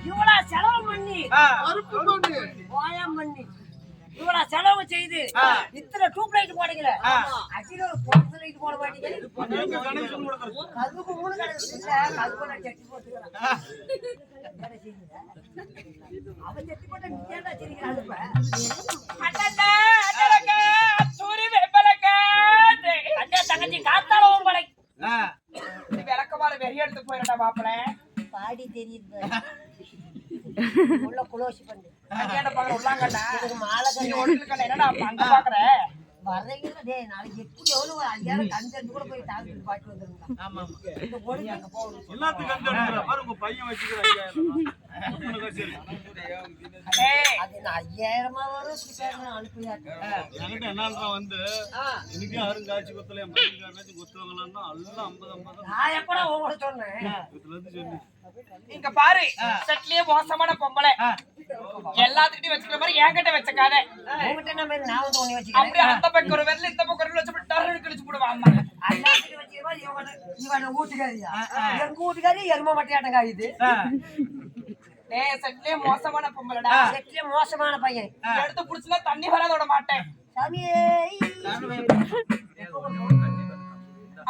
இவ்வளவு செலவு பண்ணி போயம் பண்ணி இவ்வளவு செலவு செய்து இத்தனை டியூப் லைட் போடுங்களே அடியில ஒரு போஸ்ட் லைட் போட மாட்டீங்க கதுக்கு மூணு கதுக்கு செட்டி போட்டுக்கிறேன் அவன் செட்டி போட்ட நீ ஏன்டா சிரிக்கிறான் தங்கச்சி காத்தாலும் படை விளக்கமாற வெறிய எடுத்து போயிடா மாப்பிள பாடி தெரியுது உள்ள குளோசி பண்ணு அங்கேட பாக்குற உள்ளாங்கடா மாலை என்னடா அங்க பாக்குற வர்றீங்களா டேய் நாளைக்கு எப்படி எவ்வளவு 5000 கண்டென்ட் கூட போய் டாக்டர் பாட்டு வந்துருங்க ஆமா இந்த பொடி அங்க போறோம் எல்லாத்துக்கும் கண்டென்ட் பாரு உங்க பையன் வச்சிருக்காங்க 5000 அது நான் 5000 வரும் கிட்ட அனுப்பியாச்சு என்கிட்ட என்னன்றா வந்து இன்னைக்கு அருங்காட்சி கொத்தல மயில்காரனாச்சு கொத்துவாங்களான்னா எல்லாம் 50 நான் எப்படா உங்கள சொன்னேன் இதுல இருந்து சொல்லி இங்க பாரு செட்லயே மோசமான பொம்பளை எல்லாத்துக்கிட்டையும் வச்சுக்கிற மாதிரி என்கிட்ட வச்சக்காத உங்ககிட்ட என்ன மாதிரி நான் வந்து ஒண்ணு வச்சுக்கிறேன் அப்படியே அந்த பக்கம் ஒரு விரல் இந்த பக்கம் ஒரு விரல் வச்சு டர்னு கிழிச்சு போடுவான் அம்மா எல்லாத்துக்கும் வச்சுக்கிறோம் இவன் வீட்டுக்காரியா எங்க வீட்டுக்காரி எருமை மட்டையாட்டங்க இது டேய் செட்லயே மோசமான பொம்பளைடா செட்டில மோசமான பையன் எடுத்து புடிச்சுனா தண்ணி வராத விட மாட்டேன் சாமியே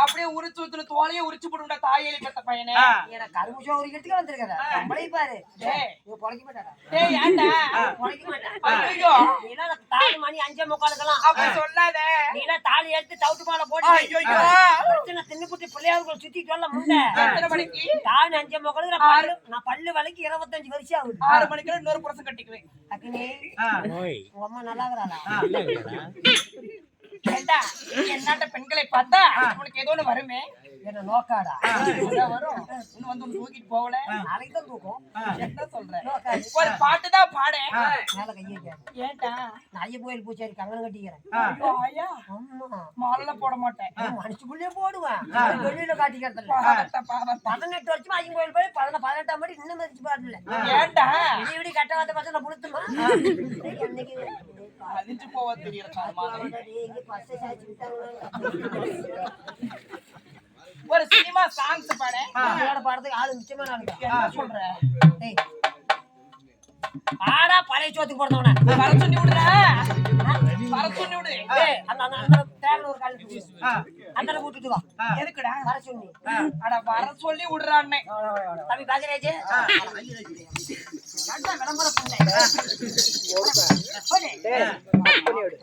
அப்படியே உரிச்சு ஊத்துன தோலையே உரிச்சு போடுடா தாயேலி பெத்த பையனே எனக்கு கருமுஷம் ஒரு கிட்டுக்கு வந்திருக்கற நம்மளே பாரு டேய் நீ பொளைக்க மாட்டாடா டேய் ஏன்டா பொளைக்க மாட்டா ஐயோ நீனா தாலி மணி 5:45க்கலாம் அப்ப சொல்லாத நீனா தாலி எடுத்து தவுட்டு மாலை போட்டு ஐயோ பிரச்சனை தின்னுபுட்டி பிள்ளையாவுக்கு சுத்திட்டு வரல முண்டை எத்தனை மணிக்கு தாலி 5:45 நான் பல்லு வலிக்கு 25 வருஷம் ஆகுது 6 மணிக்கு இன்னொரு புருஷன் கட்டிக்குவேன் அக்கினி உங்க அம்மா நல்லா இருக்கறாளா ஏண்டா என்னட்ட பெண்களை பார்த்தா உனக்கு ஏதோ ஒன்று வருமே என்ன நோக்காடா வரும் இன்னும் வந்து தூக்கிட்டு போகல நாளைக்கு தான் தூக்கும் என்ன சொல்றேன் ஒரு பாட்டு தான் பாடேன் மேல கையை ஏண்டா நான் ஐய கோயில் பூச்சாரி கங்கணம் கட்டிக்கிறேன் ஐயா ஆமா மாலைல போட மாட்டேன் மனுஷுக்குள்ளே போடுவேன் வெளியில காட்டிக்கிறதுல 18 வருஷமா ஐயன் கோயில் போய் 18ஆம் படி இன்னும் மதிச்சு பாடல ஏண்டா இப்படி கட்ட வார்த்தை பார்த்தா நான் புளுத்துமா என்னைக்கு அழிஞ்சு போவ தெரியல ஒரு சினிமா சாங்ஸ் பாடு பாடத்துக்கு ஆளு நிச்சயமா என்ன சொல்ற ஆடா பழைய சோத்துக்கு போறதவன வர சொல்லி விடுற வர சொல்லி விடு அந்த தேவல ஒரு கால் அந்த கூட்டிட்டு வா எதுக்குடா வர சொல்லி அட வர சொல்லி விடுறானே தம்பி பாஜராஜ் நல்லா விளம்பரம் பண்ணு போடு பண்ணி விடு